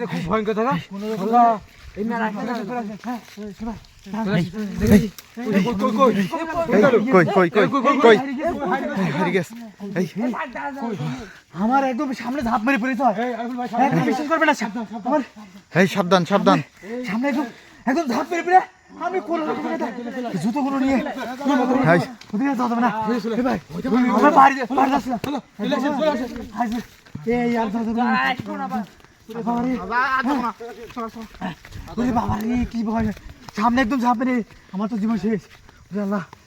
খুব ভয়ঙ্কর থাকা আমার একদম সামনে ধাপ মেরে পড়েছে বিশ্বাস করবে না সাবধান সাবধান সামনে একদম ধাপ মেরে পড়ে আমি কোন জুতো গুলো নিয়ে সামনে একদম ঝাঁপ মেরে আমার তো জীবন শেষ আল্লাহ